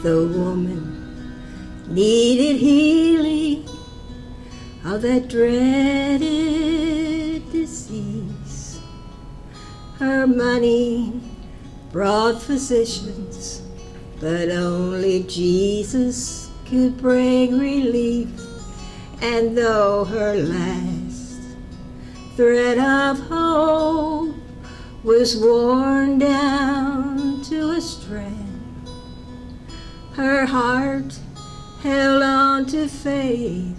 The woman needed healing of that dreaded disease. Her money brought physicians, but only Jesus could bring relief. And though her last thread of hope was worn down to a strand, her heart held on to faith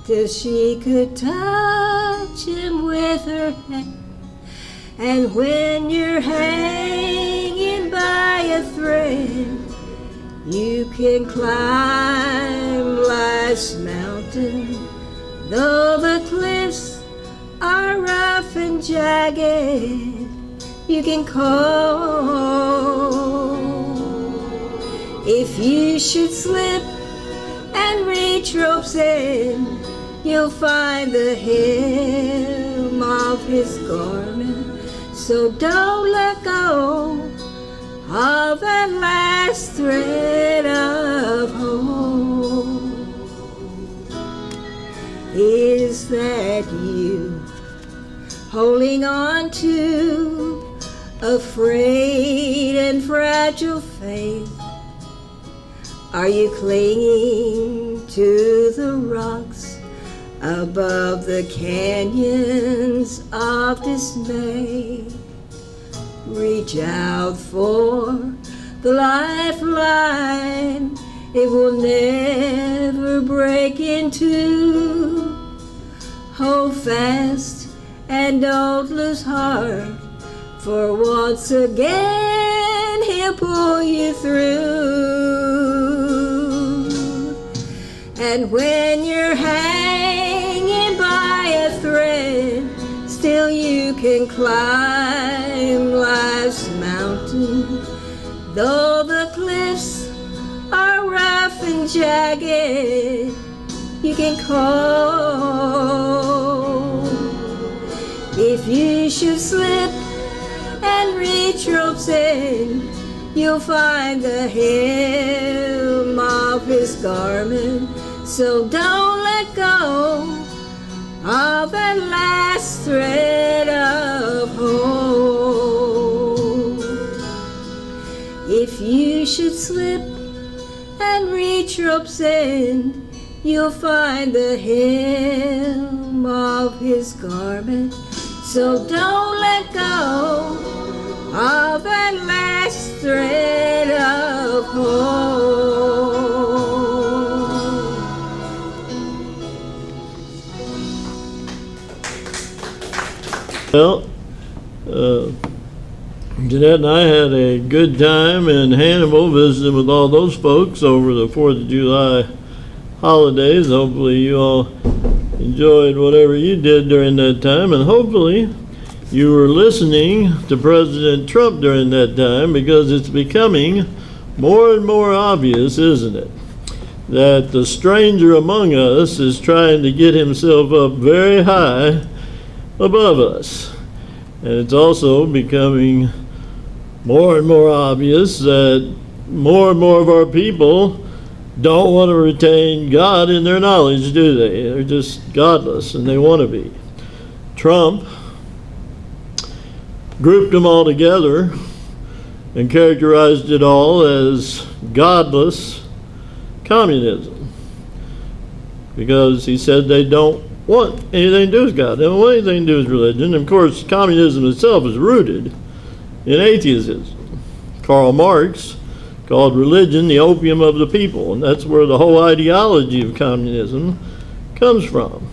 till she could touch him with her hand. And when you're hanging by a thread, you can climb life's mountain, though the cliffs are rough and jagged. You can call. If you should slip and reach rope's end, you'll find the hem of his garment. So don't let go of that last thread of hope. Is that you holding on to a frayed and fragile faith? Are you clinging to the rocks above the canyons of dismay? Reach out for the lifeline, it will never break in two. Hold fast and don't lose heart, for once again he'll pull you through. And when you're hanging by a thread, still you can climb life's mountain, though the cliffs are rough and jagged. You can call. If you should slip and reach rope's end, you'll find the hem of his garment. So don't let go of that last thread of hope. If you should slip and reach rope's end, you'll find the hem of his garment. So don't let go of that last thread of hope. Well, Jeanette and I had a good time in Hannibal visiting with all those folks over the 4th of July holidays. Hopefully you all enjoyed whatever you did during that time, and hopefully you were listening to President Trump during that time, because it's becoming more and more obvious, isn't it, that the stranger among us is trying to get himself up very high above us. And it's also becoming more and more obvious that more and more of our people don't want to retain God in their knowledge, do they? They're just godless, and they want to be. Trump grouped them all together and characterized it all as godless communism, because he said they don't want anything to do with God. They don't want anything to do with religion. And of course, communism itself is rooted in atheism. Karl Marx called religion the opium of the people, and that's where the whole ideology of communism comes from.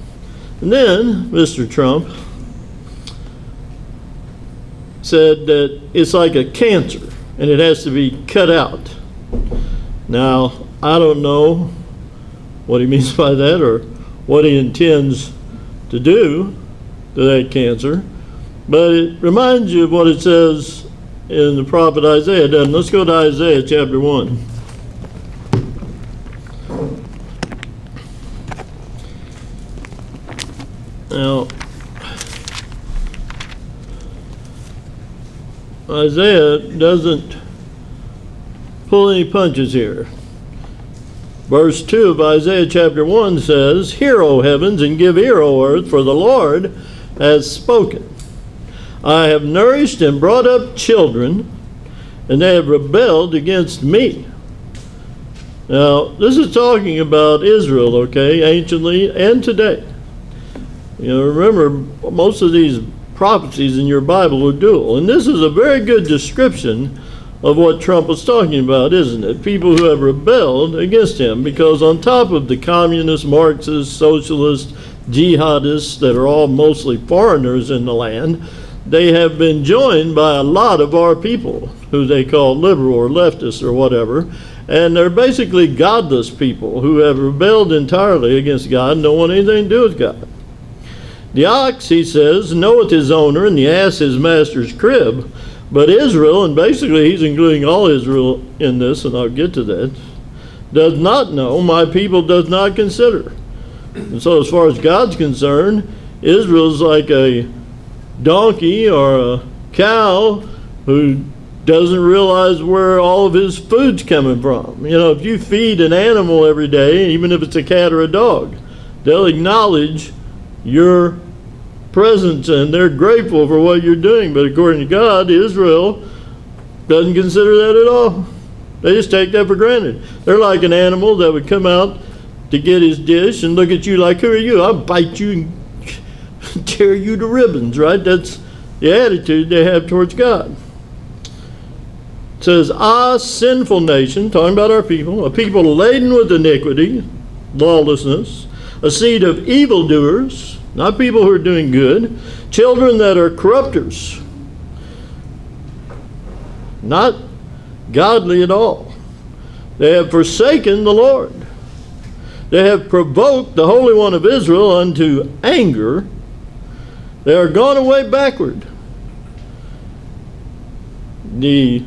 And then Mr. Trump said that it's like a cancer and it has to be cut out. Now, I don't know what he means by that or what he intends to do to that cancer, but it reminds you of what it says in the prophet Isaiah, doesn't it? Let's go to Isaiah chapter 1. Now, Isaiah doesn't pull any punches here. Verse 2 of Isaiah chapter 1 says, "Hear, O heavens, and give ear, O earth, for the Lord has spoken. I have nourished and brought up children, and they have rebelled against me." Now, this is talking about Israel, okay, anciently and today. You know, remember, most of these prophecies in your Bible are dual. And this is a very good description of what Trump was talking about, isn't it? People who have rebelled against him, because on top of the communists, Marxists, socialists, jihadists that are all mostly foreigners in the land, they have been joined by a lot of our people who they call liberal or leftists or whatever. And they're basically godless people who have rebelled entirely against God and don't want anything to do with God. The ox, he says, knoweth his owner, and the ass his master's crib. But Israel, and basically he's including all Israel in this, and I'll get to that, does not know, my people does not consider. And so as far as God's concerned, Israel's like a donkey or a cow who doesn't realize where all of his food's coming from. You know, if you feed an animal every day, even if it's a cat or a dog, they'll acknowledge your presence and they're grateful for what you're doing. But according to God, Israel doesn't consider that at all. They just take that for granted. They're like an animal that would come out to get his dish and look at you like, "Who are you? I'll bite you and tear you to ribbons," right? That's the attitude they have towards God. It says, "Ah, sinful nation," talking about our people, "a people laden with iniquity, lawlessness, a seed of evildoers," not people who are doing good, "children that are corrupters," not godly at all. "They have forsaken the Lord. They have provoked the Holy One of Israel unto anger. They are gone away backward." The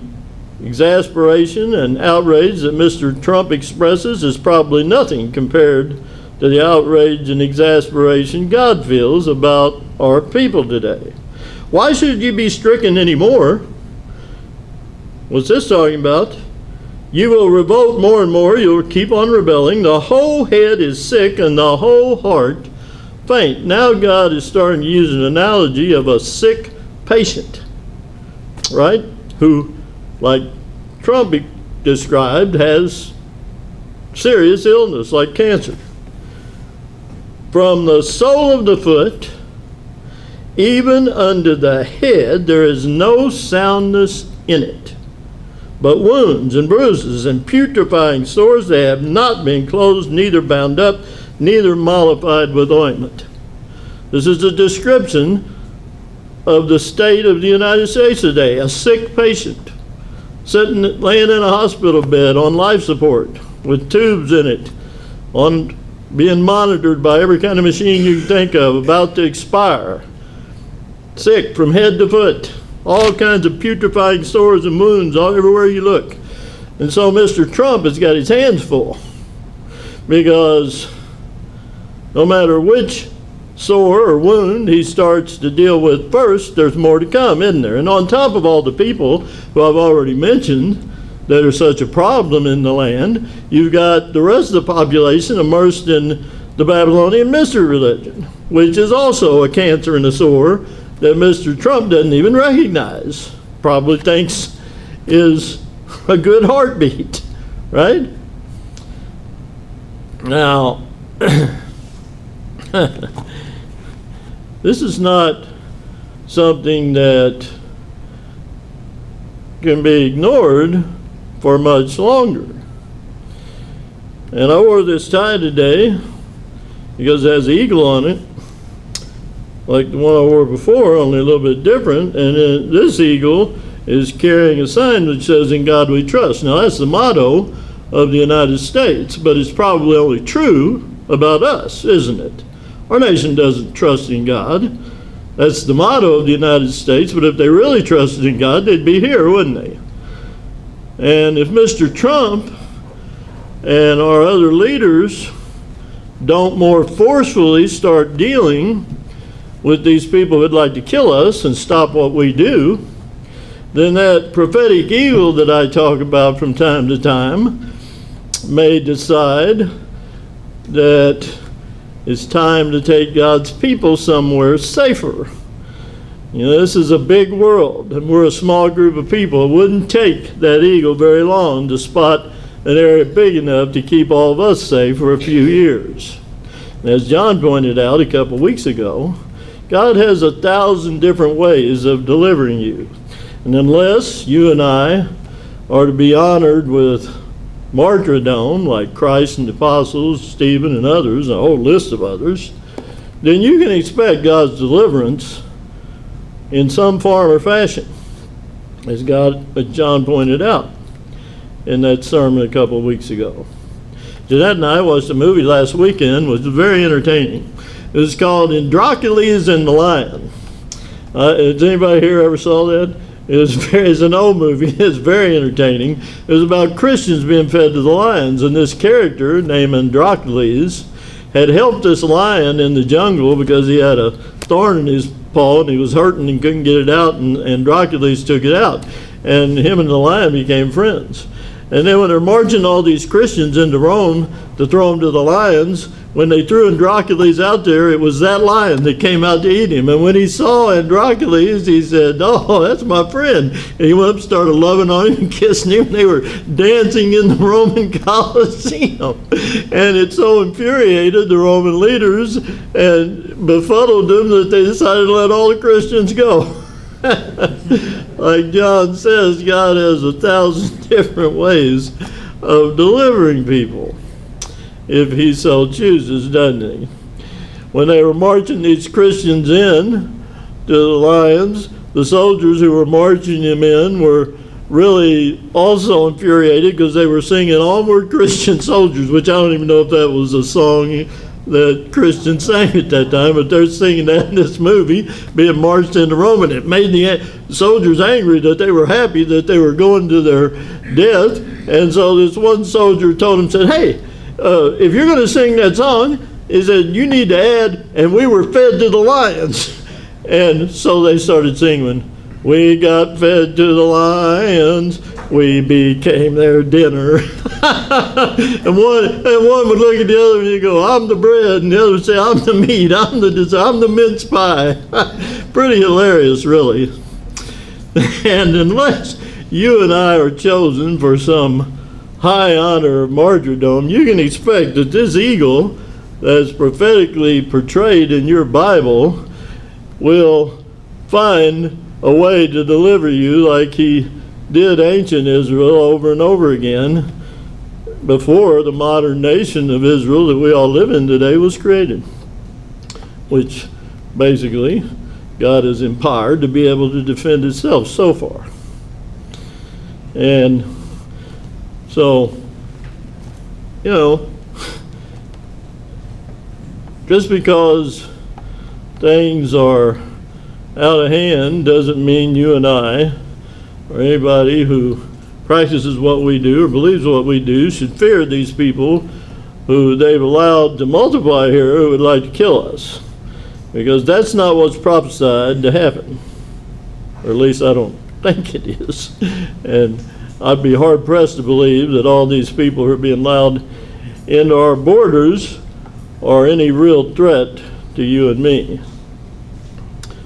exasperation and outrage that Mr. Trump expresses is probably nothing compared to the outrage and exasperation God feels about our people today. "Why should you be stricken anymore?" What's this talking about? "You will revolt more and more. You'll keep on rebelling. The whole head is sick and the whole heart faint." Now God is starting to use an analogy of a sick patient, right? Who, like Trump described, has serious illness like cancer. "From the sole of the foot even unto the head there is no soundness in it, but wounds and bruises and putrefying sores. They have not been closed, neither bound up, neither mollified with ointment." This is a description of the state of the United States today. A sick patient laying in a hospital bed on life support with tubes in it, on being monitored by every kind of machine you can think of, about to expire, sick from head to foot, all kinds of putrefying sores and wounds all everywhere you look. And so Mr. Trump has got his hands full, because no matter which sore or wound he starts to deal with first, there's more to come, isn't there? And on top of all the people who I've already mentioned that are such a problem in the land, you've got the rest of the population immersed in the Babylonian mystery religion, which is also a cancer and a sore that Mr. Trump doesn't even recognize, probably thinks is a good heartbeat, right? Now, this is not something that can be ignored for much longer. And I wore this tie today because it has an eagle on it, like the one I wore before, only a little bit different. And then this eagle is carrying a sign that says, "In God we trust." Now that's the motto of the United States, but it's probably only true about us, isn't it? Our nation doesn't trust in God. That's the motto of the United States, but if they really trusted in God, they'd be here, wouldn't they? And if Mr. Trump and our other leaders don't more forcefully start dealing with these people who'd like to kill us and stop what we do, then that prophetic eagle that I talk about from time to time may decide that it's time to take God's people somewhere safer. You know, this is a big world, and we're a small group of people. It wouldn't take that eagle very long to spot an area big enough to keep all of us safe for a few years. And as John pointed out a couple weeks ago, God has 1,000 different ways of delivering you. And unless you and I are to be honored with martyrdom, like Christ and the apostles, Stephen and others, and a whole list of others, then you can expect God's deliverance in some form or fashion, as John pointed out in that sermon a couple of weeks ago. Jeanette and I watched a movie last weekend, which was very entertaining. It was called Androcules and the Lion. Has anybody here ever saw that? It's an old movie. It's very entertaining. It was about Christians being fed to the lions, and this character named Androcules had helped this lion in the jungle because he had a thorn in his paw and he was hurting and couldn't get it out, and Androcules took it out, and him and the lion became friends. And then when they're marching all these Christians into Rome to throw them to the lions, when they threw Androcules out there, it was that lion that came out to eat him. And when he saw Androcules, he said, "Oh, that's my friend." And he went up and started loving on him and kissing him. They were dancing in the Roman Colosseum. And it so infuriated the Roman leaders and befuddled them that they decided to let all the Christians go. Like John says, God has 1,000 different ways of delivering people, if he so chooses, doesn't he? When they were marching these Christians in to the lions, the soldiers who were marching them in were really also infuriated because they were singing "Onward Christian Soldiers," which I don't even know if that was a song that Christians sang at that time, but they're singing that in this movie, being marched into Rome, and it made the soldiers angry that they were happy that they were going to their death. And so this one soldier told him, said, "Hey, if you're going to sing that song," he said, "you need to add, 'and we were fed to the lions.'" And so they started singing, "We got fed to the lions, we became their dinner." and one would look at the other and he'd go, "I'm the bread," and the other would say, "I'm the meat, I'm the mince pie." Pretty hilarious, really. And unless you and I are chosen for some high honor of martyrdom, you can expect that this eagle that's prophetically portrayed in your Bible will find a way to deliver you like he did ancient Israel over and over again before the modern nation of Israel that we all live in today was created, which basically God is empowered to be able to defend itself so far. And so, you know, just because things are out of hand doesn't mean you and I, or anybody who practices what we do or believes what we do, should fear these people who they've allowed to multiply here who would like to kill us. Because that's not what's prophesied to happen. Or at least I don't think it is. And I'd be hard-pressed to believe that all these people who are being allowed into our borders are any real threat to you and me.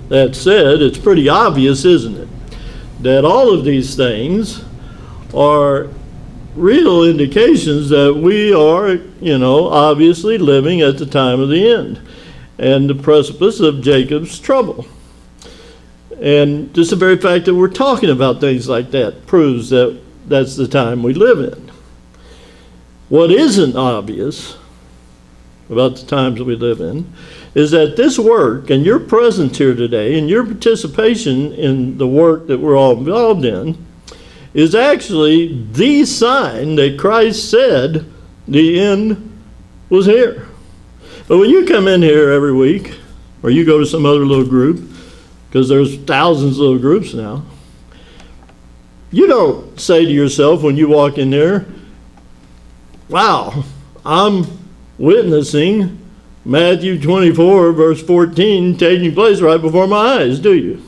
That said, it's pretty obvious, isn't it, that all of these things are real indications that we are, obviously living at the time of the end and the precipice of Jacob's trouble. And just the very fact that we're talking about things like that proves that that's the time we live in. What isn't obvious about the times that we live in is that this work and your presence here today and your participation in the work that we're all involved in is actually the sign that Christ said the end was here. But when you come in here every week, or you go to some other little group, because there's thousands of little groups now, you don't say to yourself when you walk in there, "Wow, I'm witnessing Matthew 24, verse 14, taking place right before my eyes," do you?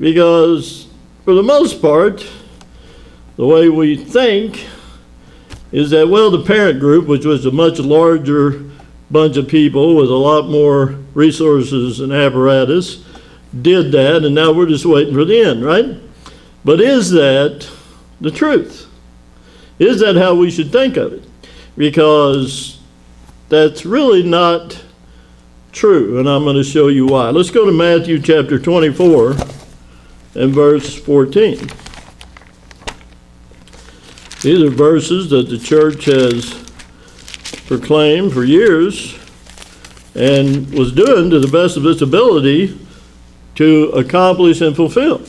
Because for the most part, the way we think is that, well, the parent group, which was a much larger bunch of people with a lot more resources and apparatus, did that, and now we're just waiting for the end, right? But is that the truth? Is that how we should think of it? Because that's really not true, and I'm going to show you why. Let's go to Matthew chapter 24 and verse 14. These are verses that the church has proclaimed for years and was doing to the best of its ability to accomplish and fulfill.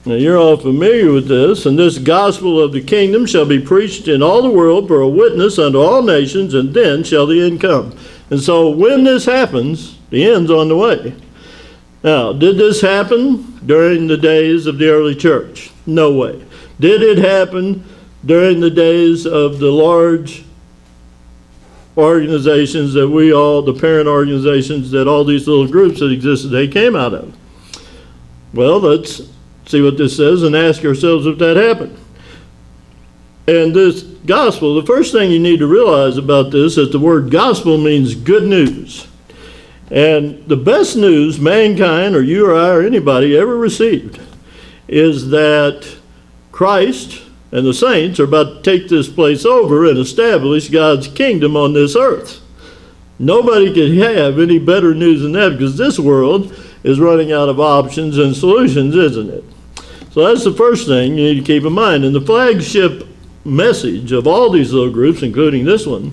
Now, you're all familiar with this. And this gospel of the kingdom shall be preached in all the world for a witness unto all nations, and then shall the end come. And so when this happens, the end's on the way. Now, did this happen during the days of the early church? No way. Did it happen during the days of the large organizations that the parent organizations that all these little groups that existed, they came out of? Well, let's see what this says and ask ourselves if that happened. And this gospel, the first thing you need to realize about this is the word gospel means good news. And the best news mankind, or you or I or anybody, ever received is that Christ and the saints are about to take this place over and establish God's kingdom on this earth. Nobody could have any better news than that, because this world is running out of options and solutions, isn't it? So that's the first thing you need to keep in mind. And the flagship message of all these little groups, including this one,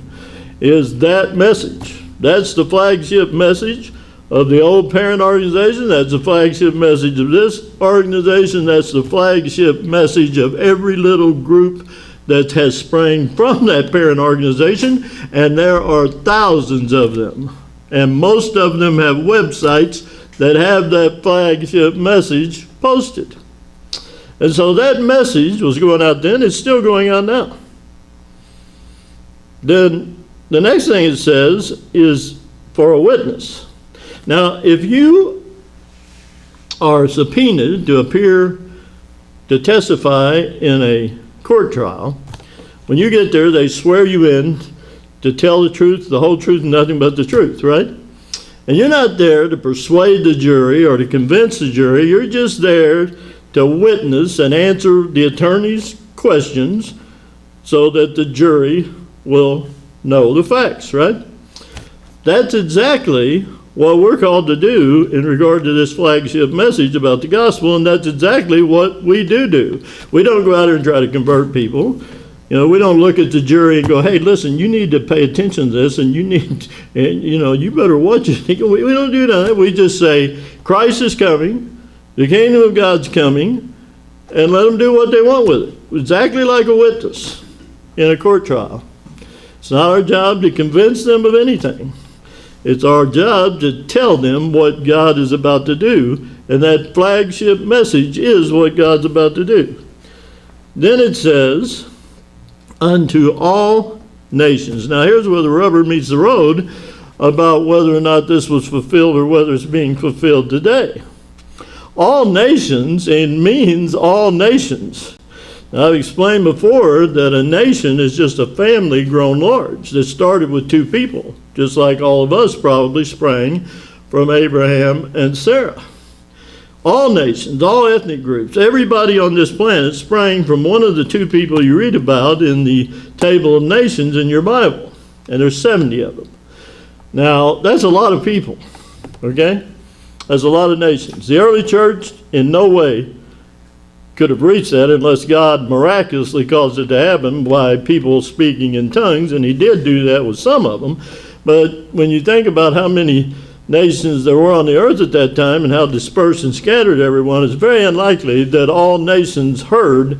is that message. That's the flagship message of the old parent organization. That's the flagship message of this organization. That's the flagship message of every little group that has sprang from that parent organization. And there are thousands of them. And most of them have websites that have that flagship message posted. And so that message was going out then. It's still going on now. Then the next thing it says is for a witness. Now, if you are subpoenaed to appear to testify in a court trial, when you get there, they swear you in to tell the truth, the whole truth, and nothing but the truth, right? And you're not there to persuade the jury or to convince the jury. You're just there to witness and answer the attorney's questions so that the jury will know the facts, right? That's exactly what we're called to do in regard to this flagship message about the gospel, and that's exactly what we do. We don't go out there and try to convert people. You know, we don't look at the jury and go, hey, listen, you need to pay attention to this, and you better watch it. We don't do that. We just say, Christ is coming, the kingdom of God's coming, and let them do what they want with it. Exactly like a witness in a court trial. It's not our job to convince them of anything. It's our job to tell them what God is about to do, and that flagship message is what God's about to do. Then it says, unto all nations. Now here's where the rubber meets the road about whether or not this was fulfilled or whether it's being fulfilled today. All nations, it means all nations. Now, I've explained before that a nation is just a family grown large that started with two people, just like all of us probably sprang from Abraham and Sarah. All nations, all ethnic groups, everybody on this planet sprang from one of the two people you read about in the table of nations in your Bible. And there's 70 of them. Now, that's a lot of people, okay? That's a lot of nations. The early church in no way could have reached that unless God miraculously caused it to happen by people speaking in tongues, and he did do that with some of them. But when you think about how many nations there were on the earth at that time and how dispersed and scattered everyone, it's very unlikely that all nations heard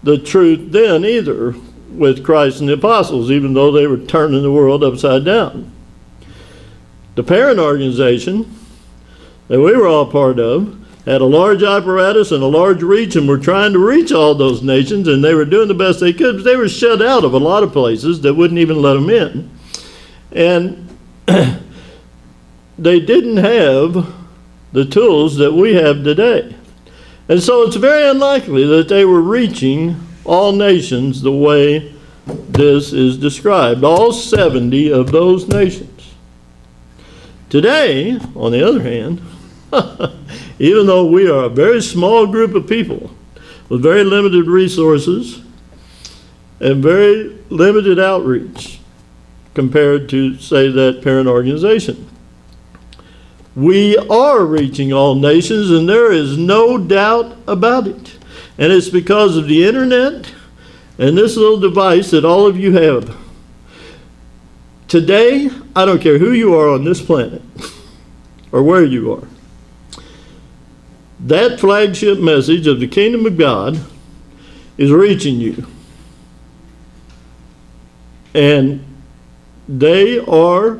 the truth then either with Christ and the apostles, even though they were turning the world upside down. The parent organization that we were all part of had a large apparatus and a large reach, and were trying to reach all those nations, and they were doing the best they could, but they were shut out of a lot of places that wouldn't even let them in. And they didn't have the tools that we have today. And so it's very unlikely that they were reaching all nations the way this is described, all 70 of those nations. Today, on the other hand, even though we are a very small group of people with very limited resources and very limited outreach compared to, say, that parent organization, we are reaching all nations, and there is no doubt about it. And it's because of the internet and this little device that all of you have. Today, I don't care who you are on this planet or where you are, that flagship message of the kingdom of God is reaching you. And they are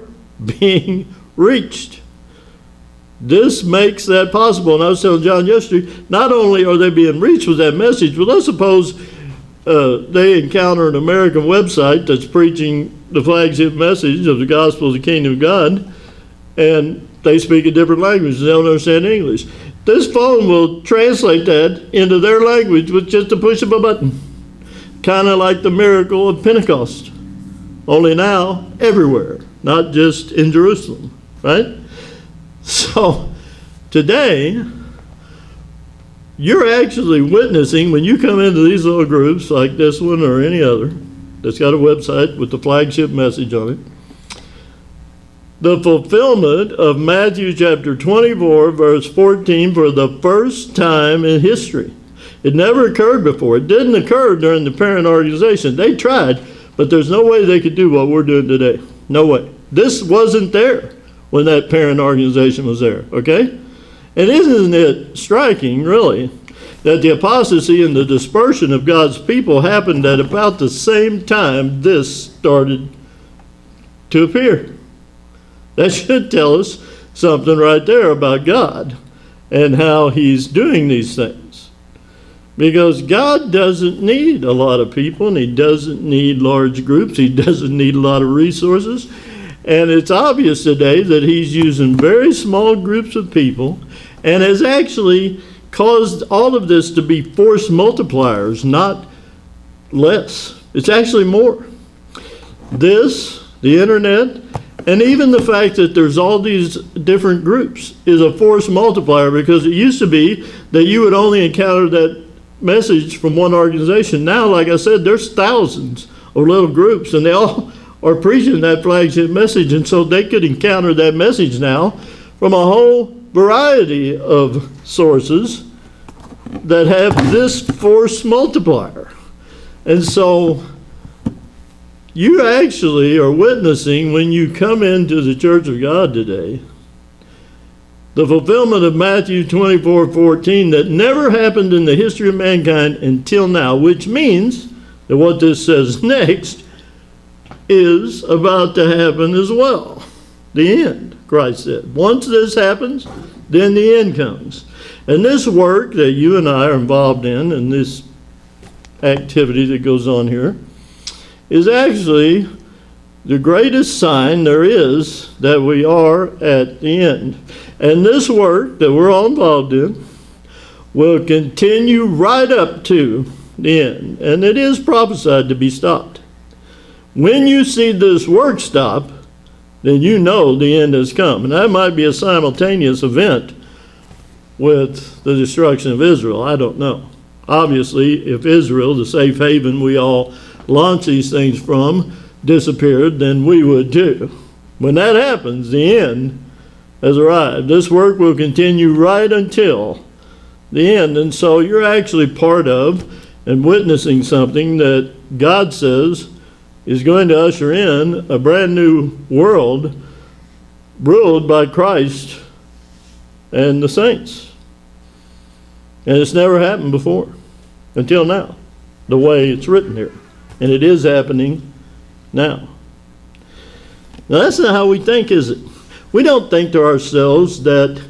being reached. This makes that possible. And I was telling John yesterday, not only are they being reached with that message, but let's suppose they encounter an American website that's preaching the flagship message of the gospel of the kingdom of God, and they speak a different language. They don't understand English. This phone will translate that into their language with just a push of a button. Kind of like the miracle of Pentecost. Only now, everywhere, not just in Jerusalem, right? So, today, you're actually witnessing, when you come into these little groups like this one or any other that's got a website with the flagship message on it, the fulfillment of Matthew chapter 24, verse 14, for the first time in history. It never occurred before. It didn't occur during the parent organization. They tried, but there's no way they could do what we're doing today. No way. This wasn't there when that parent organization was there, okay? And isn't it striking, really, that the apostasy and the dispersion of God's people happened at about the same time this started to appear? That should tell us something right there about God and how he's doing these things. Because God doesn't need a lot of people, and he doesn't need large groups. He doesn't need a lot of resources. And it's obvious today that he's using very small groups of people and has actually caused all of this to be force multipliers, not less. It's actually more. This, the internet, and even the fact that there's all these different groups is a force multiplier, because it used to be that you would only encounter that message from one organization. Now, like I said, there's thousands of little groups, and they all are preaching that flagship message, and so they could encounter that message now from a whole variety of sources that have this force multiplier. And so you actually are witnessing, when you come into the Church of God today, the fulfillment of Matthew 24:14 that never happened in the history of mankind until now, which means that what this says next is about to happen as well. The end, Christ said. Once this happens, then the end comes. And this work that you and I are involved in, and this activity that goes on here, is actually the greatest sign there is that we are at the end. And this work that we're all involved in will continue right up to the end. And it is prophesied to be stopped. When you see this work stop, then you know the end has come. And that might be a simultaneous event with the destruction of Israel. I don't know. Obviously, if Israel, the safe haven we all launch these things from, disappeared, then we would too. When that happens, the end has arrived. This work will continue right until the end. And so you're actually part of and witnessing something that God says is going to usher in a brand new world ruled by Christ and the saints. And it's never happened before until now, the way it's written here. And it is happening now. Now, that's not how we think, is it? We don't think to ourselves that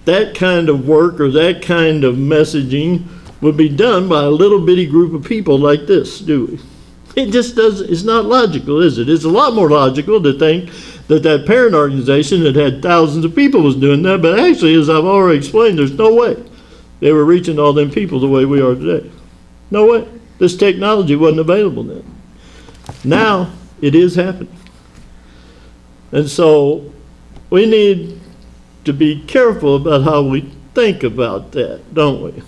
that kind of work or that kind of messaging would be done by a little bitty group of people like this, do we? It just doesn't, it's not logical, is it? It's a lot more logical to think that that parent organization that had thousands of people was doing that, but actually, as I've already explained, there's no way they were reaching all them people the way we are today. No way. This technology wasn't available then. Now it is happening. And so we need to be careful about how we think about that, don't we?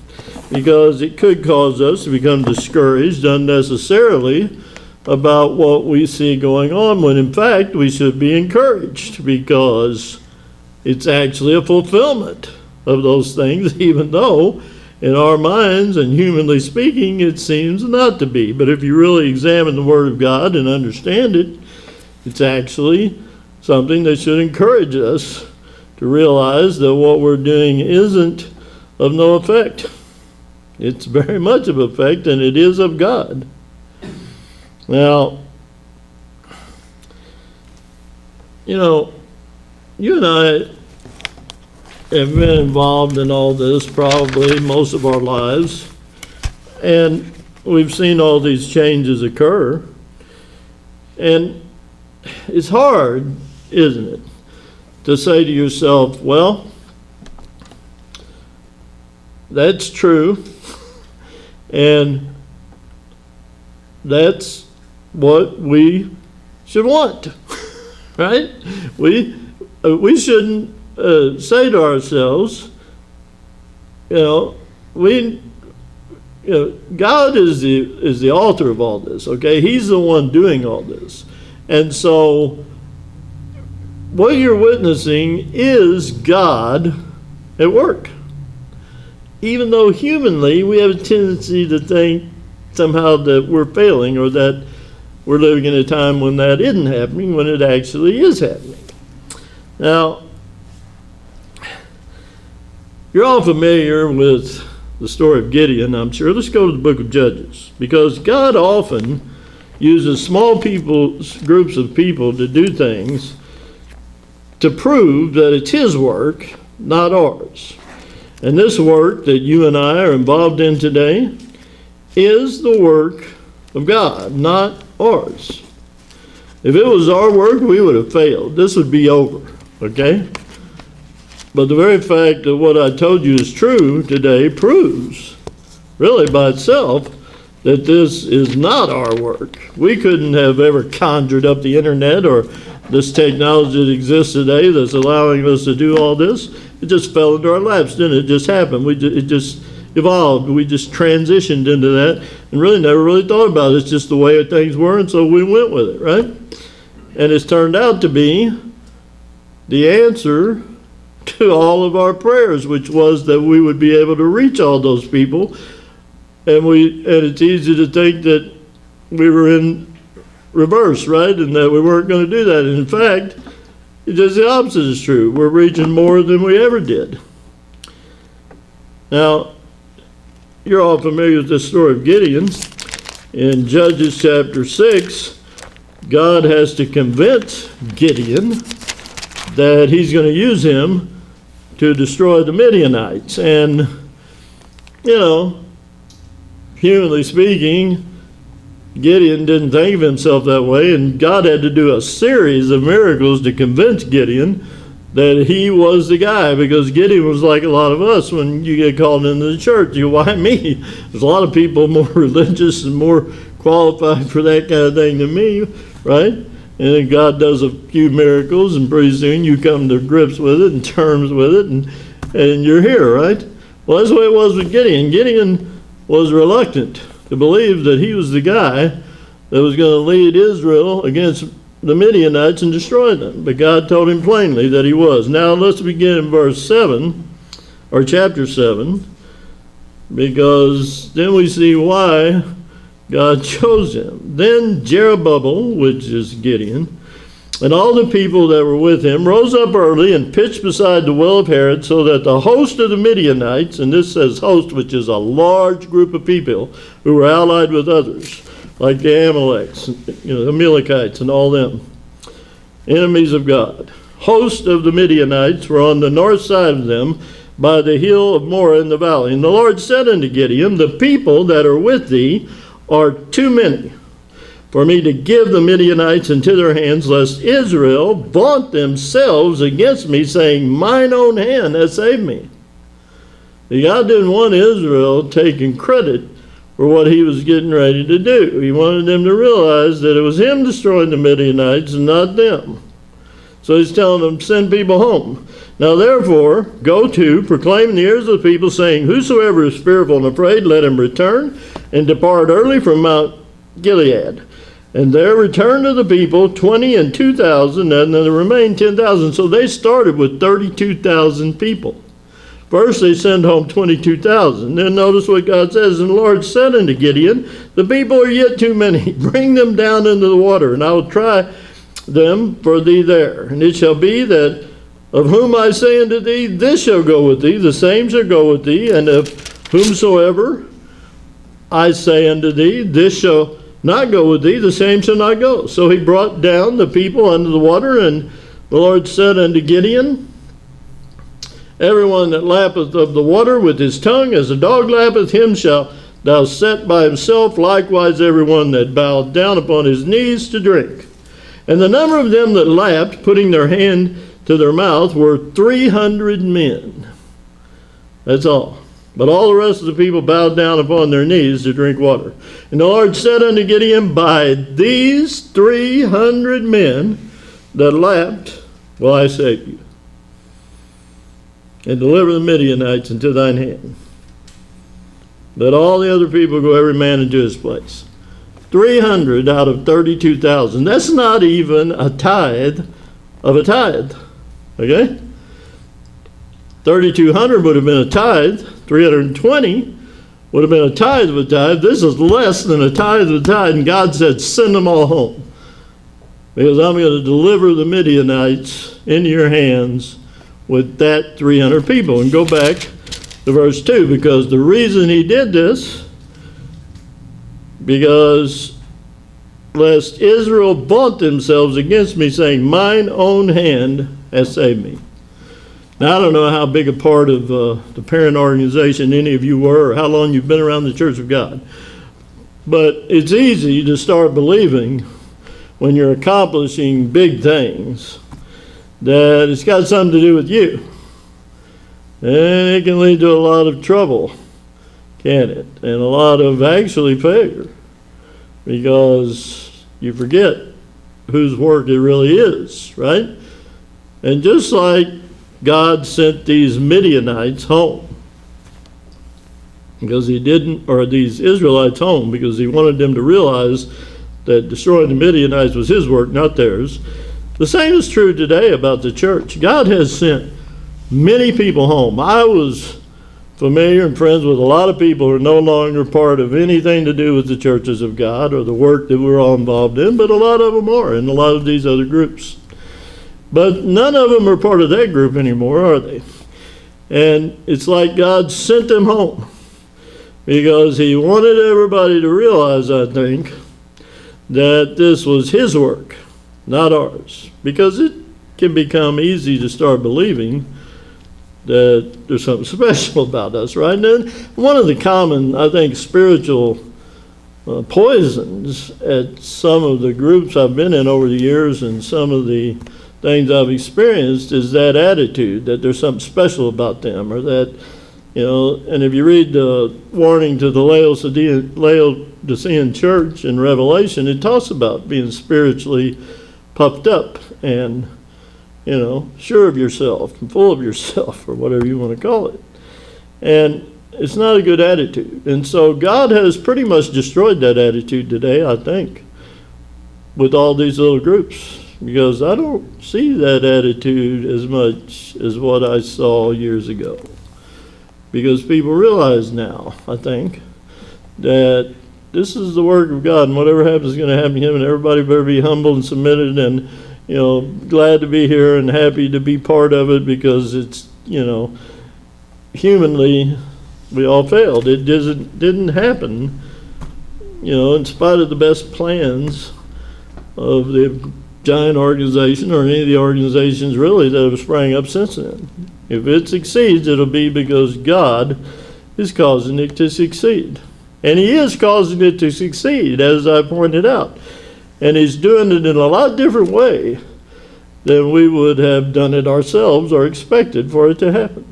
Because it could cause us to become discouraged unnecessarily about what we see going on, when in fact we should be encouraged, because it's actually a fulfillment of those things, even though in our minds and humanly speaking it seems not to be. But if you really examine the Word of God and understand it, it's actually something that should encourage us to realize that what we're doing isn't of no effect. It's very much of effect, and it is of God. Now, you and I have been involved in all this probably most of our lives, and we've seen all these changes occur. And it's hard, isn't it, to say to yourself, well, that's true, and that's what we should want, right? We shouldn't say to ourselves, God is the author of all this, okay? He's the one doing all this. And so what you're witnessing is God at work. Even though humanly we have a tendency to think somehow that we're failing, or that we're living in a time when that isn't happening, when it actually is happening. Now, you're all familiar with the story of Gideon, I'm sure. Let's go to the book of Judges, because God often uses small groups of people to do things to prove that it's His work, not ours. And this work that you and I are involved in today is the work of God, not ours. If it was our work, we would have failed. This would be over, okay? But the very fact that what I told you is true today proves, really by itself, that this is not our work. We couldn't have ever conjured up the internet or this technology that exists today that's allowing us to do all this. It just fell into our laps, didn't it? It just happened. It just evolved. We just transitioned into that and really never really thought about it. It's just the way things were, and so we went with it, right? And it's turned out to be the answer to all of our prayers, which was that we would be able to reach all those people. And it's easy to think that we were in reverse, right? And that we weren't going to do that. And in fact, just the opposite is true. We're reaching more than we ever did. Now, you're all familiar with this story of Gideon. In Judges chapter 6, God has to convince Gideon that he's going to use him to destroy the Midianites. And, humanly speaking, Gideon didn't think of himself that way, and God had to do a series of miracles to convince Gideon that he was the guy, because Gideon was like a lot of us when you get called into the church. Why me? There's a lot of people more religious and more qualified for that kind of thing than me, right? And then God does a few miracles, and pretty soon you come to grips with it and terms with it, and you're here, right? Well, that's the way it was with Gideon. Gideon was reluctant to believe that he was the guy that was going to lead Israel against the Midianites and destroy them. But God told him plainly that he was. Now let's begin in verse 7, or chapter 7, because then we see why God chose him. Then Jerubbaal, which is Gideon, and all the people that were with him rose up early and pitched beside the well of Harod, so that the host of the Midianites, and this says host, which is a large group of people who were allied with others, like the Amaleks, the Amalekites and all them, enemies of God. Host of the Midianites were on the north side of them by the hill of Moreh in the valley. And the Lord said unto Gideon, the people that are with thee are too many for me to give the Midianites into their hands, lest Israel vaunt themselves against me, saying, mine own hand has saved me. God didn't want Israel taking credit for what he was getting ready to do. He wanted them to realize that it was him destroying the Midianites and not them. So he's telling them, send people home. Now therefore, go to, proclaim in the ears of the people, saying, whosoever is fearful and afraid, let him return and depart early from Mount Gilead. And there returned to the people 20 and 2,000, and then there remained 10,000. So they started with 32,000 people. First they send home 22,000. Then notice what God says, and the Lord said unto Gideon, the people are yet too many. Bring them down into the water, and I will try them for thee there. And it shall be that of whom I say unto thee, this shall go with thee, the same shall go with thee, and of whomsoever I say unto thee, this shall not go with thee, the same shall not go. So he brought down the people under the water, and the Lord said unto Gideon, everyone that lappeth of the water with his tongue, as a dog lappeth, him shalt thou set by himself, likewise everyone that bowed down upon his knees to drink. And the number of them that lapped, putting their hand to their mouth, were 300 men. That's all. But all the rest of the people bowed down upon their knees to drink water. And the Lord said unto Gideon, by these 300 men that lapped will I save you, and deliver the Midianites into thine hand. Let all the other people go every man into his place. 300 out of 32,000. That's not even a tithe of a tithe. Okay? 3,200 would have been a tithe. 320 would have been a tithe of a tithe. This is less than a tithe of a tithe. And God said, send them all home, because I'm going to deliver the Midianites into your hands with that 300 people. And go back to verse 2, because the reason he did this, because lest Israel vaunt themselves against me, saying, mine own hand has saved me. Now, I don't know how big a part of the parent organization any of you were, or how long you've been around the Church of God. But it's easy to start believing when you're accomplishing big things that it's got something to do with you. And it can lead to a lot of trouble, can it? And a lot of actually failure, because you forget whose work it really is, right? And just like God sent these Midianites home, because he didn't, or these Israelites home, because he wanted them to realize that destroying the Midianites was his work, not theirs. The same is true today about the church. God has sent many people home. I was familiar and friends with a lot of people who are no longer part of anything to do with the churches of God or the work that we're all involved in, but a lot of them are in a lot of these other groups. But none of them are part of that group anymore, are they? And it's like God sent them home, because he wanted everybody to realize, I think, that this was his work, not ours. Because it can become easy to start believing that there's something special about us, right? And then one of the common, I think, spiritual poisons at some of the groups I've been in over the years, and some of the things I've experienced, is that attitude that there's something special about them, or that, you know, and if you read the warning to the Laodicean church in Revelation, it talks about being spiritually puffed up and, you know, sure of yourself and full of yourself, or whatever you want to call it. And it's not a good attitude. And so God has pretty much destroyed that attitude today, I think, with all these little groups, because I don't see that attitude as much as what I saw years ago. Because people realize now, I think, that this is the work of God, and whatever happens is going to happen to him, and everybody better be humble and submitted and, you know, glad to be here and happy to be part of it, because it's, you know, humanly, we all failed. It didn't happen, you know, in spite of the best plans of the giant organization, or any of the organizations really that have sprang up since then. If it succeeds, it'll be because God is causing it to succeed. And he is causing it to succeed, as I pointed out. And he's doing it in a lot different way than we would have done it ourselves or expected for it to happen.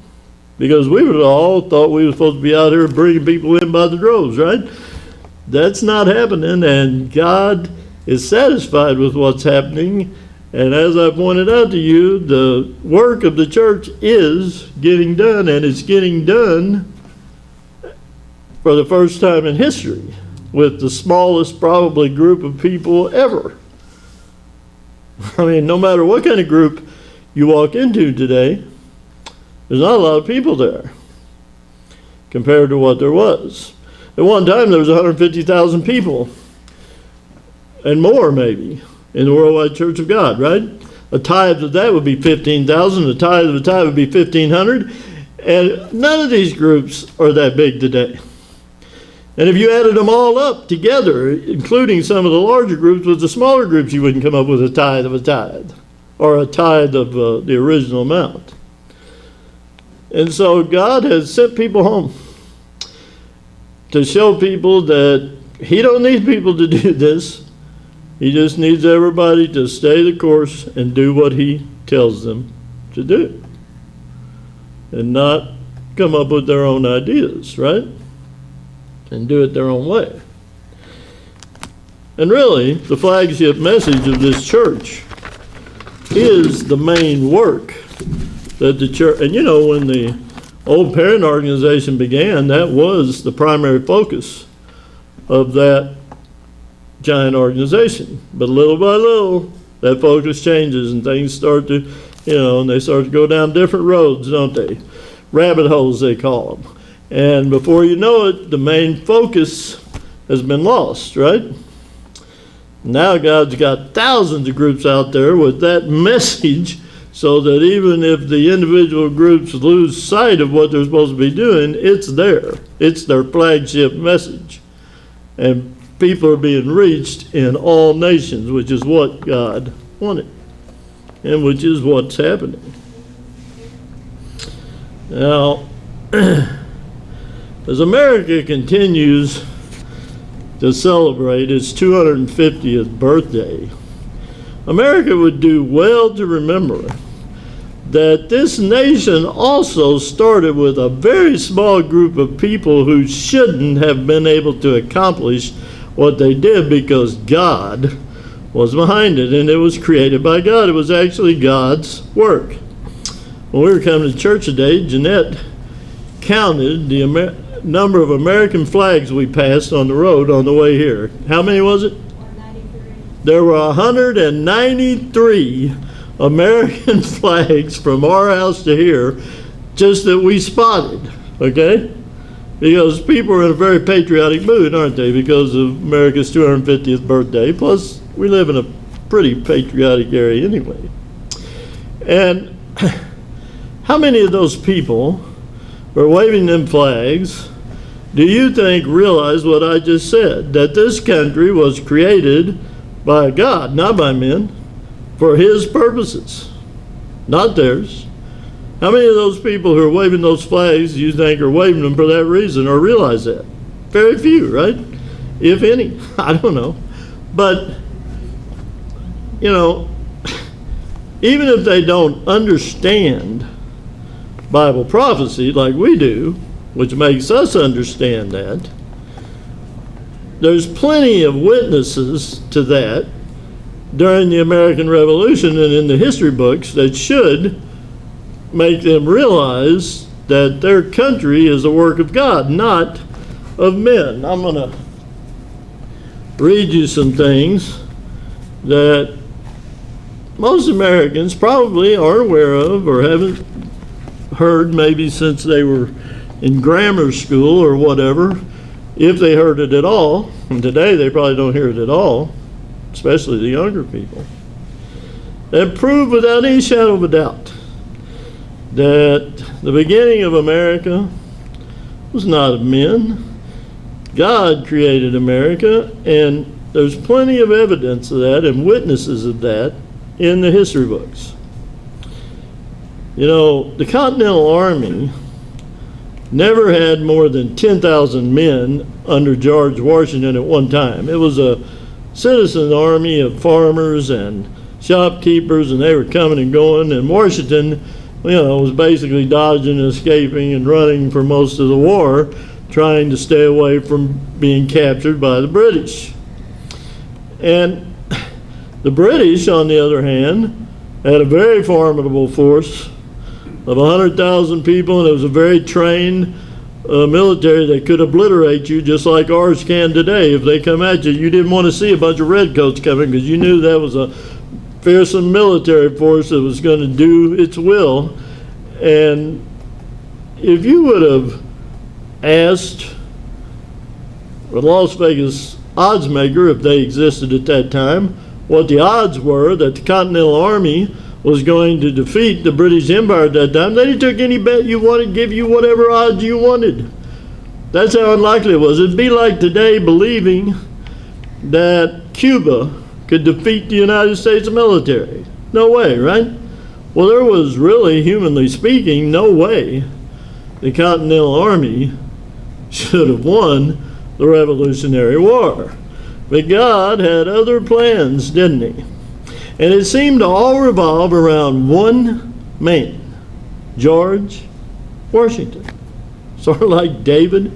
Because we would have all thought we were supposed to be out here bringing people in by the droves, right? That's not happening, and God is satisfied with what's happening. And as I pointed out to you, the work of the church is getting done, and it's getting done for the first time in history with the smallest probably group of people ever. I mean, no matter what kind of group you walk into today, there's not a lot of people there compared to what there was. At one time, there was 150,000 people and more maybe in the Worldwide Church of God, right? A tithe of that would be 15,000. A tithe of a tithe would be 1,500. And none of these groups are that big today. And if you added them all up together, including some of the larger groups with the smaller groups, you wouldn't come up with a tithe of a tithe, or a tithe of the original amount. And so God has sent people home to show people that He don't need people to do this. He just needs everybody to stay the course and do what He tells them to do, and not come up with their own ideas, right? And do it their own way. And really, the flagship message of this church is the main work that the church, and you know, when the old parent organization began, that was the primary focus of that giant organization. But little by little, that focus changes and things start to, and they start to go down different roads, don't they? Rabbit holes, they call them. And before you know it, the main focus has been lost, right? Now God's got thousands of groups out there with that message, so that even if the individual groups lose sight of what they're supposed to be doing, it's there. It's their flagship message. And people are being reached in all nations, which is what God wanted, and which is what's happening. Now, as America continues to celebrate its 250th birthday, America would do well to remember that this nation also started with a very small group of people who shouldn't have been able to accomplish what they did, because God was behind it, and it was created by God. It was actually God's work. When we were coming to church today, Jeanette counted the number of American flags we passed on the road on the way here. How many was it? 193. There were 193 American flags from our house to here, just that we spotted, okay? Because people are in a very patriotic mood, aren't they, because of America's 250th birthday. Plus, we live in a pretty patriotic area anyway. And how many of those people who are waving them flags do you think realize what I just said? That this country was created by God, not by men, for His purposes, not theirs. How many of those people who are waving those flags do you think are waving them for that reason, or realize that? Very few, right? If any. I don't know. But, even if they don't understand Bible prophecy like we do, which makes us understand that, there's plenty of witnesses to that during the American Revolution and in the history books that should make them realize that their country is a work of God, not of men. I'm going to read you some things that most Americans probably aren't aware of or haven't heard maybe since they were in grammar school or whatever, if they heard it at all. And today they probably don't hear it at all, especially the younger people. That prove without any shadow of a doubt that the beginning of America was not of men. God created America, and there's plenty of evidence of that and witnesses of that in the history books. The Continental Army never had more than 10,000 men under George Washington at one time. It was a citizen army of farmers and shopkeepers, and they were coming and going, and Washington was basically dodging and escaping and running for most of the war. trying to stay away from being captured by the British. And the British, on the other hand, had a very formidable force of 100,000 people, and it was a very trained military that could obliterate you just like ours can today. If they come at you, you didn't want to see a bunch of redcoats coming because you knew that was a fearsome military force that was going to do its will. And if you would have asked the Las Vegas odds maker, if they existed at that time, what the odds were that the Continental Army was going to defeat the British Empire at that time, they took any bet you wanted, give you whatever odds you wanted. That's how unlikely it was. It'd be like today believing that Cuba could defeat the United States military. No way, right? Well, there was really, humanly speaking, no way the Continental Army should have won the Revolutionary War. But God had other plans, didn't he? And it seemed to all revolve around one man, George Washington. Sort of like David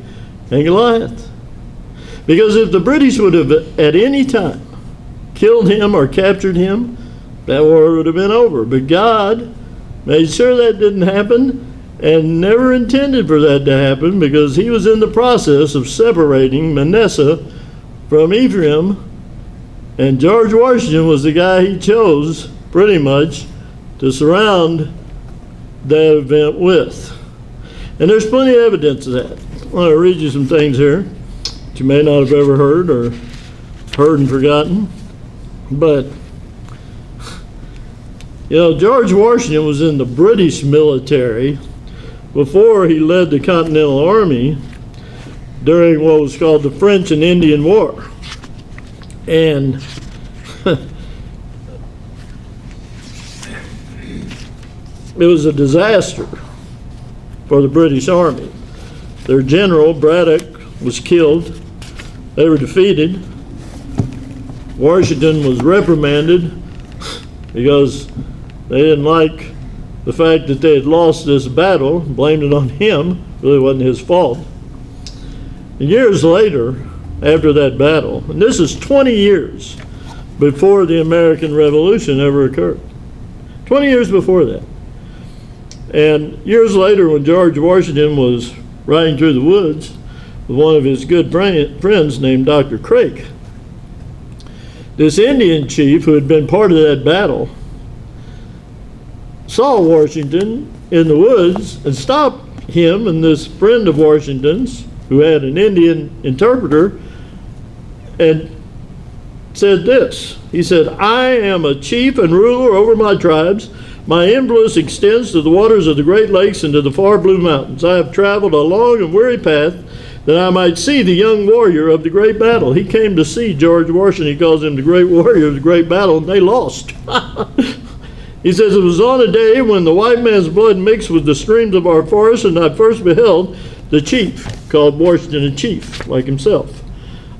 and Goliath. Because if the British would have at any time killed him or captured him, that war would have been over. But God made sure that didn't happen and never intended for that to happen, because he was in the process of separating Manasseh from Ephraim, and George Washington was the guy he chose pretty much to surround that event with. And there's plenty of evidence of that. I want to read you some things here that you may not have ever heard or heard and forgotten. But, you know, George Washington was in the British military before he led the Continental Army during what was called the French and Indian War. And it was a disaster for the British Army. Their general, Braddock, was killed. They were defeated. Washington was reprimanded because they didn't like the fact that they had lost this battle, blamed it on him. Really wasn't his fault. And years later, after that battle, and this is 20 years before the American Revolution ever occurred. 20 years before that. And years later, when George Washington was riding through the woods with one of his good friends named Dr. Craik, this Indian chief who had been part of that battle saw Washington in the woods and stopped him and this friend of Washington's, who had an Indian interpreter, and said this. He said, "I am a chief and ruler over my tribes. My influence extends to the waters of the Great Lakes and to the far blue mountains. I have traveled a long and weary path that I might see the young warrior of the great battle." He came to see George Washington. He calls him the great warrior of the great battle, and they lost. He says, "It was on a day when the white man's blood mixed with the streams of our forest, and I first beheld the chief," called Washington a chief, like himself.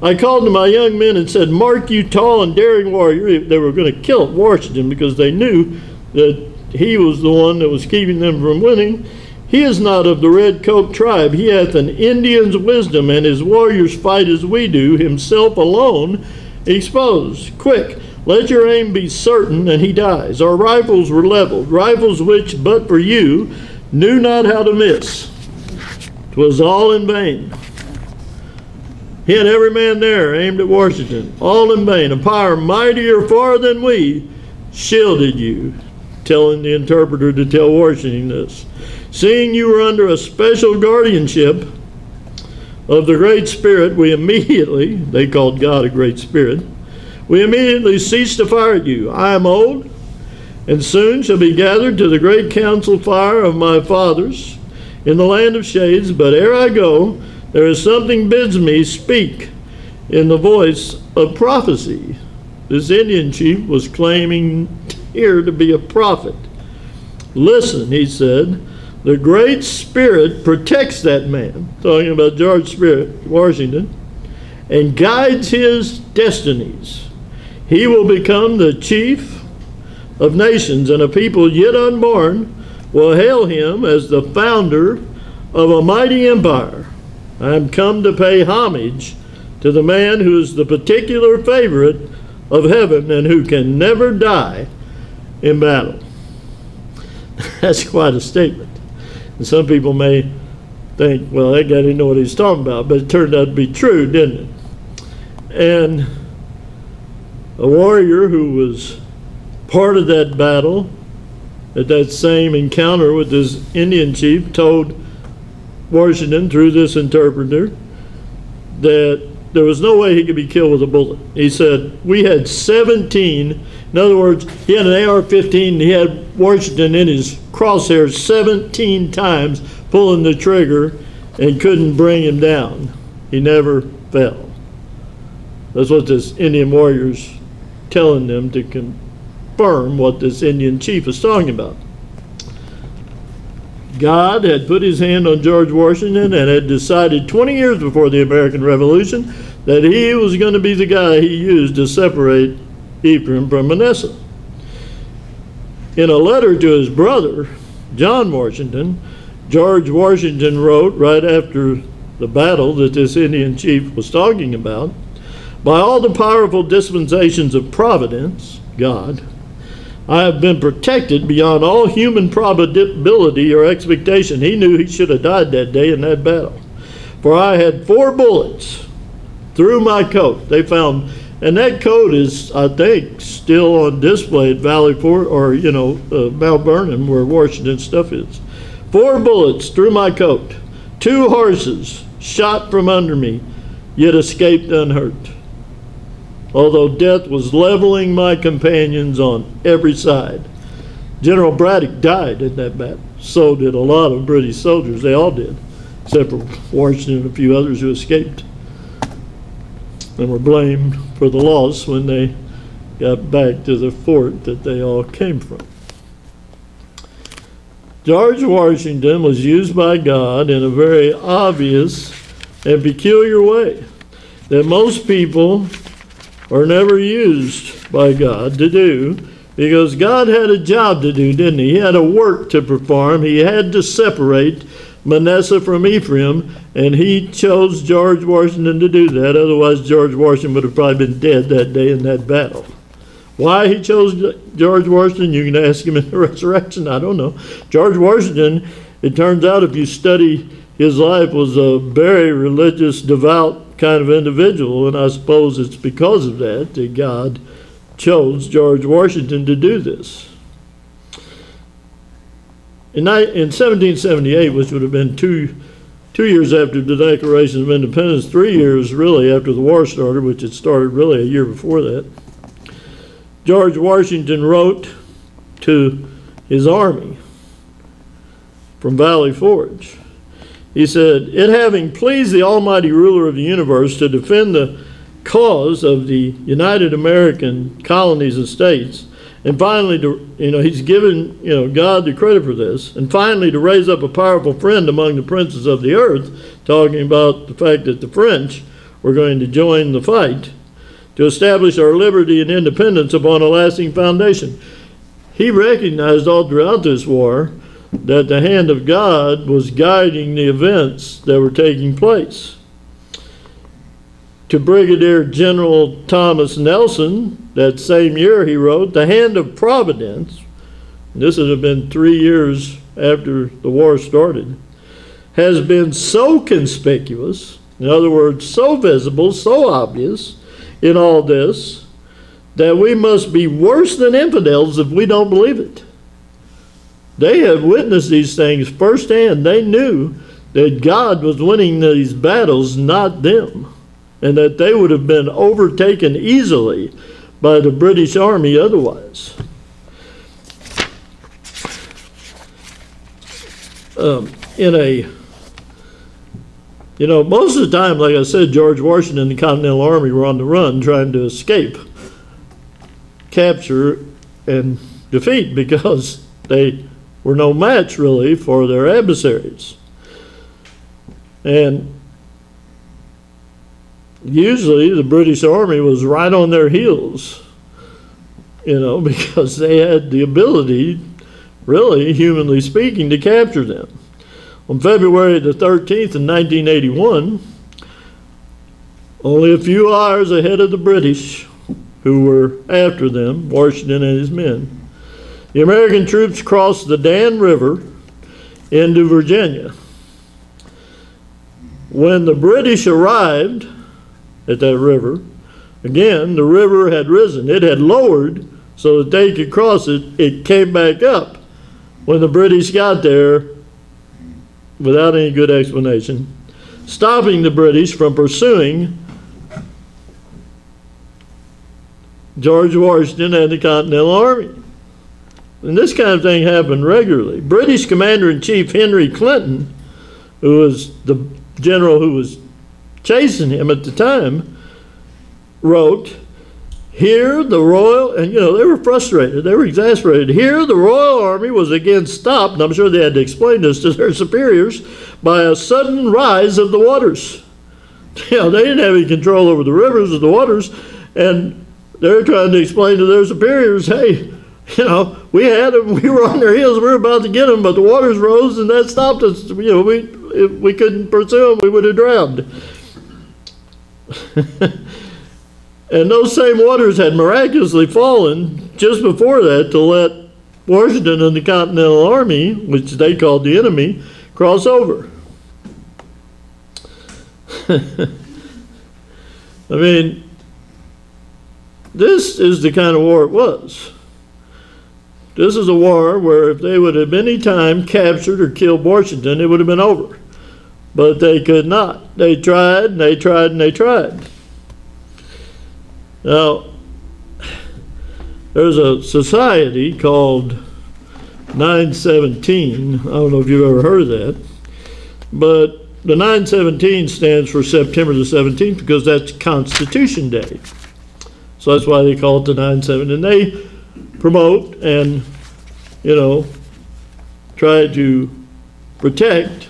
"I called to my young men and said, 'Mark, you tall and daring warrior.'" They were going to kill Washington because they knew that he was the one that was keeping them from winning. "He is not of the red coat tribe. He hath an Indian's wisdom, and his warriors fight as we do, himself alone exposed. Quick, let your aim be certain, and he dies. Our rifles were leveled, rifles which, but for you, knew not how to miss. 'Twas all in vain." He and every man there aimed at Washington, all in vain. "A power mightier far than we shielded you," telling the interpreter to tell Washington this. "Seeing you were under a special guardianship of the Great Spirit, we immediately," they called God a Great Spirit, "we immediately ceased to fire at you. I am old, and soon shall be gathered to the great council fire of my fathers in the land of shades. But ere I go, there is something bids me speak in the voice of prophecy." This Indian chief was claiming here to be a prophet. "Listen," he said, "the Great Spirit protects that man," talking about George Washington, "and guides his destinies. He will become the chief of nations, and a people yet unborn will hail him as the founder of a mighty empire. I am come to pay homage to the man who is the particular favorite of heaven and who can never die in battle. That's quite a statement. And some people may think, well, that guy didn't know what he's talking about, but it turned out to be true, didn't it? And a warrior who was part of that battle at that same encounter with this Indian chief told Washington through this interpreter that there was no way he could be killed with a bullet. He said, we had 17, in other words, he had an AR-15, he had Washington in his crosshairs 17 times pulling the trigger and couldn't bring him down. He never fell. That's what this Indian warrior's telling them to confirm what this Indian chief is talking about. God had put his hand on George Washington and had decided 20 years before the American Revolution that he was going to be the guy he used to separate Ephraim from Manasseh. In a letter to his brother, John Washington, George Washington wrote right after the battle that this Indian chief was talking about, by all the powerful dispensations of Providence, God, I have been protected beyond all human probability or expectation. He knew he should have died that day in that battle. For I had 4 bullets through my coat. They found, and that coat is, I think, still on display at Valley Fort, or, Mount Vernon, where Washington's stuff is. 4 bullets through my coat. 2 horses shot from under me, yet escaped unhurt. Although death was leveling my companions on every side. General Braddock died in that battle. So did a lot of British soldiers. They all did, except for Washington and a few others who escaped and were blamed for the loss when they got back to the fort that they all came from. George Washington was used by God in a very obvious and peculiar way that most people are never used by God to do, because God had a job to do, didn't he? He had a work to perform. He had to separate Manasseh from Ephraim, and he chose George Washington to do that. Otherwise, George Washington would have probably been dead that day in that battle. Why he chose George Washington, you can ask him in the resurrection. I don't know. George Washington, it turns out, if you study his life, was a very religious, devout kind of individual, and I suppose it's because of that that God chose George Washington to do this. In 1778, which would have been two years after the Declaration of Independence, 3 years really after the war started, which had started really a year before that, George Washington wrote to his army from Valley Forge. He said, it having pleased the almighty ruler of the universe to defend the cause of the United American colonies and states, and finally he's given, God the credit for this, and finally to raise up a powerful friend among the princes of the earth, talking about the fact that the French were going to join the fight, to establish our liberty and independence upon a lasting foundation. He recognized all throughout this war that the hand of God was guiding the events that were taking place. To Brigadier General Thomas Nelson, that same year he wrote, the hand of Providence, this would have been 3 years after the war started, has been so conspicuous, in other words, so visible, so obvious in all this, that we must be worse than infidels if we don't believe it. They had witnessed these things firsthand. They knew that God was winning these battles, not them, and that they would have been overtaken easily by the British Army otherwise. Most of the time, like I said, George Washington and the Continental Army were on the run trying to escape capture and defeat, because they were no match really for their adversaries. And usually the British Army was right on their heels, because they had the ability, really, humanly speaking, to capture them. On February the 13th in 1981, only a few hours ahead of the British, who were after them, Washington and his men, the American troops crossed the Dan River into Virginia. When the British arrived at that river, again, the river had risen. It had lowered so that they could cross it. It came back up when the British got there without any good explanation, stopping the British from pursuing George Washington and the Continental Army. And this kind of thing happened regularly. British Commander-in-Chief Henry Clinton, who was the general who was chasing him at the time, wrote, "Here the Royal," and they were frustrated, they were exasperated, "Here the Royal Army was again stopped," and I'm sure they had to explain this to their superiors, "by a sudden rise of the waters." They didn't have any control over the rivers or the waters, and they're trying to explain to their superiors, hey, we had them, we were on their heels, we were about to get them, but the waters rose and that stopped us. If we couldn't pursue them, we would have drowned. And those same waters had miraculously fallen just before that to let Washington and the Continental Army, which they called the enemy, cross over. I mean, this is the kind of war it was. This is a war where if they would have any time captured or killed Washington, it would have been over. But they could not. They tried, and they tried, and they tried. Now, there's a society called 917. I don't know if you've ever heard of that. But the 917 stands for September the 17th because that's Constitution Day. So that's why they call it the 9/7, and they promote and, try to protect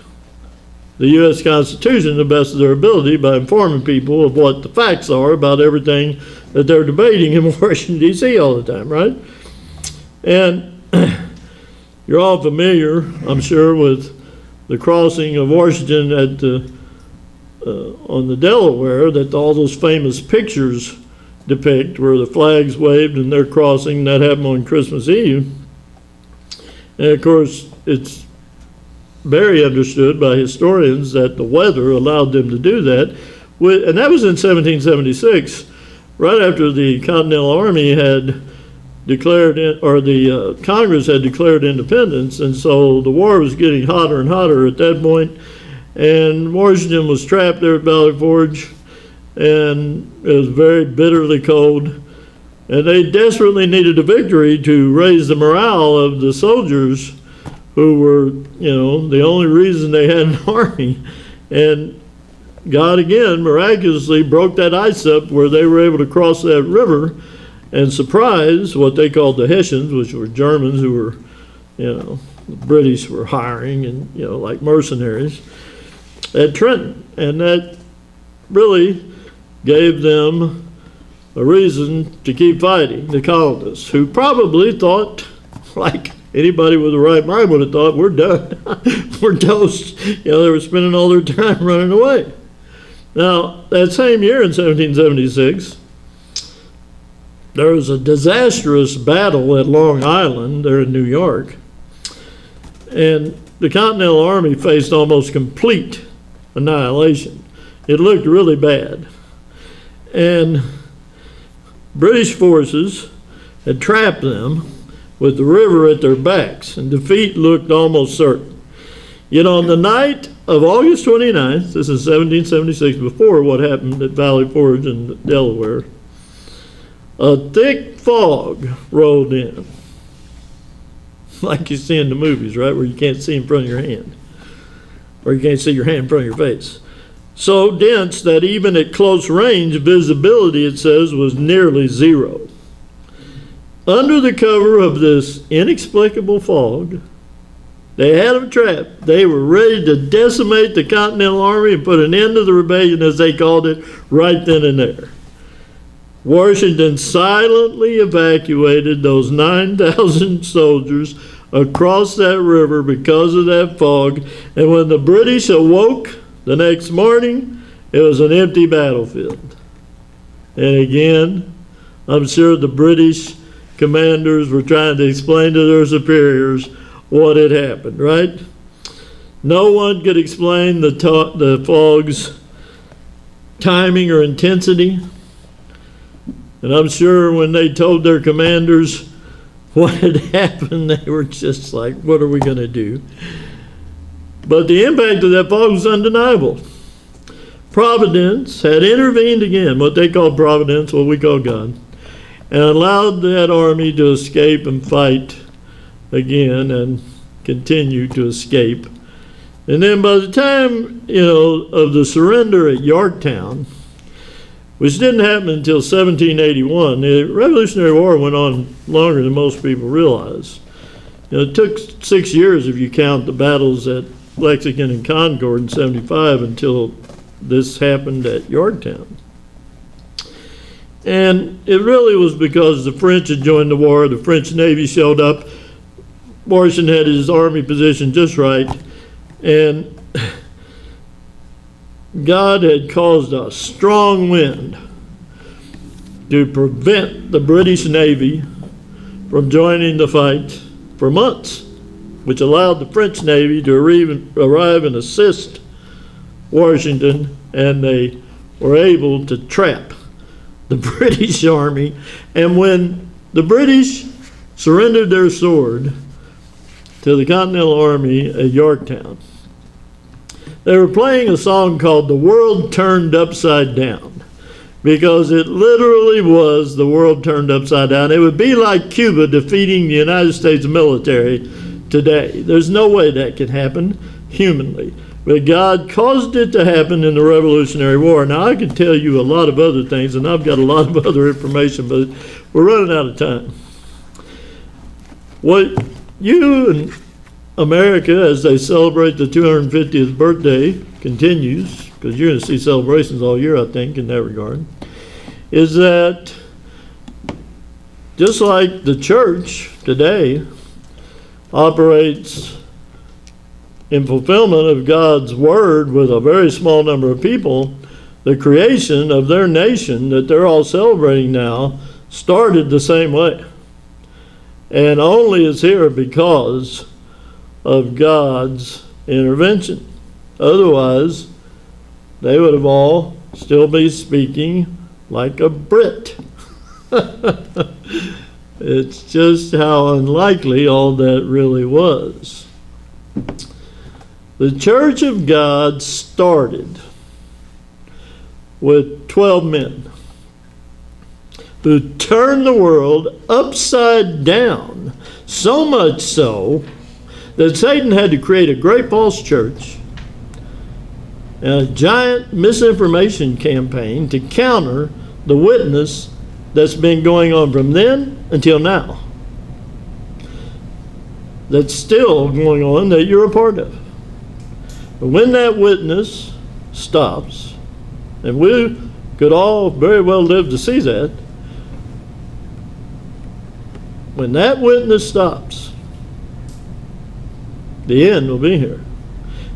the U.S. Constitution to the best of their ability by informing people of what the facts are about everything that they're debating in Washington, D.C. all the time, right? And you're all familiar, I'm sure, with the crossing of Washington at on the Delaware that all those famous pictures depict, where the flags waved and they're crossing. That happened on Christmas Eve. And of course, it's very understood by historians that the weather allowed them to do that. And that was in 1776, right after the Continental Army had declared, or the Congress had declared independence. And so the war was getting hotter and hotter at that point. And Washington was trapped there at Valley Forge. And it was very bitterly cold, and they desperately needed a victory to raise the morale of the soldiers who were, the only reason they had an army. And God again miraculously broke that ice up where they were able to cross that river and surprise what they called the Hessians, which were Germans who were, the British were hiring and, like mercenaries at Trenton. And that really gave them a reason to keep fighting, the colonists, who probably thought, like anybody with the right mind would have thought, we're done, we're toast. They were spending all their time running away. Now, that same year in 1776, there was a disastrous battle at Long Island there in New York, and the Continental Army faced almost complete annihilation. It looked really bad. And British forces had trapped them with the river at their backs, and defeat looked almost certain. Yet on the night of August 29th, this is 1776, before what happened at Valley Forge in Delaware, a thick fog rolled in, like you see in the movies, right, where you can't see in front of your hand, or you can't see your hand in front of your face. So dense that even at close range, visibility, it says, was nearly zero. Under the cover of this inexplicable fog, they had them trapped. They were ready to decimate the Continental Army and put an end to the rebellion, as they called it, right then and there. Washington silently evacuated those 9,000 soldiers across that river because of that fog. And when the British awoke the next morning, it was an empty battlefield. And again, I'm sure the British commanders were trying to explain to their superiors what had happened, right? No one could explain the fog's timing or intensity. And I'm sure when they told their commanders what had happened, they were just like, what are we going to do? But the impact of that fog was undeniable. Providence had intervened again, what they call Providence, what we call God, and allowed that army to escape and fight again and continue to escape. And then by the time, of the surrender at Yorktown, which didn't happen until 1781, the Revolutionary War went on longer than most people realize. It took 6 years if you count the battles at Lexington and Concord in 75 until this happened at Yorktown. And it really was because the French had joined the war, the French Navy showed up, Washington had his army positioned just right, and God had caused a strong wind to prevent the British Navy from joining the fight for months, which allowed the French Navy to arrive and assist Washington, and they were able to trap the British Army. And when the British surrendered their sword to the Continental Army at Yorktown, they were playing a song called "The World Turned Upside Down," because it literally was the world turned upside down. It would be like Cuba defeating the United States military today. There's no way that could happen humanly. But God caused it to happen in the Revolutionary War. Now, I could tell you a lot of other things, and I've got a lot of other information, but we're running out of time. What you and America, as they celebrate the 250th birthday, continues, because you're going to see celebrations all year, I think, in that regard, is that just like the church today operates in fulfillment of God's word with a very small number of people, the creation of their nation that they're all celebrating now started the same way. And only is here because of God's intervention. Otherwise, they would have all still be speaking like a Brit. It's just how unlikely all that really was. The Church of God started with 12 men who turned the world upside down, so much so that Satan had to create a great false church and a giant misinformation campaign to counter the witness that's been going on from then until now, that's still going on, that you're a part of. But when that witness stops, and we could all very well live to see that, when that witness stops, the end will be here.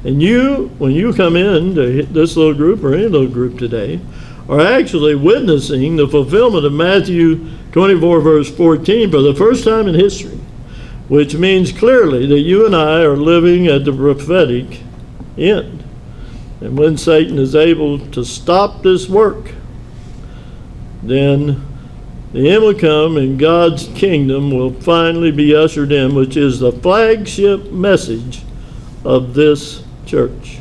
And you, when you come in to this little group or any little group today, are actually witnessing the fulfillment of Matthew 24, verse 14 for the first time in history, which means clearly that you and I are living at the prophetic end. And when Satan is able to stop this work, then the end will come and God's kingdom will finally be ushered in, which is the flagship message of this church.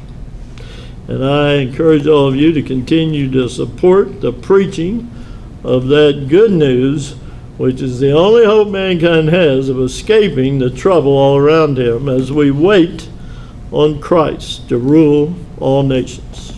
And I encourage all of you to continue to support the preaching of that good news, which is the only hope mankind has of escaping the trouble all around him as we wait on Christ to rule all nations.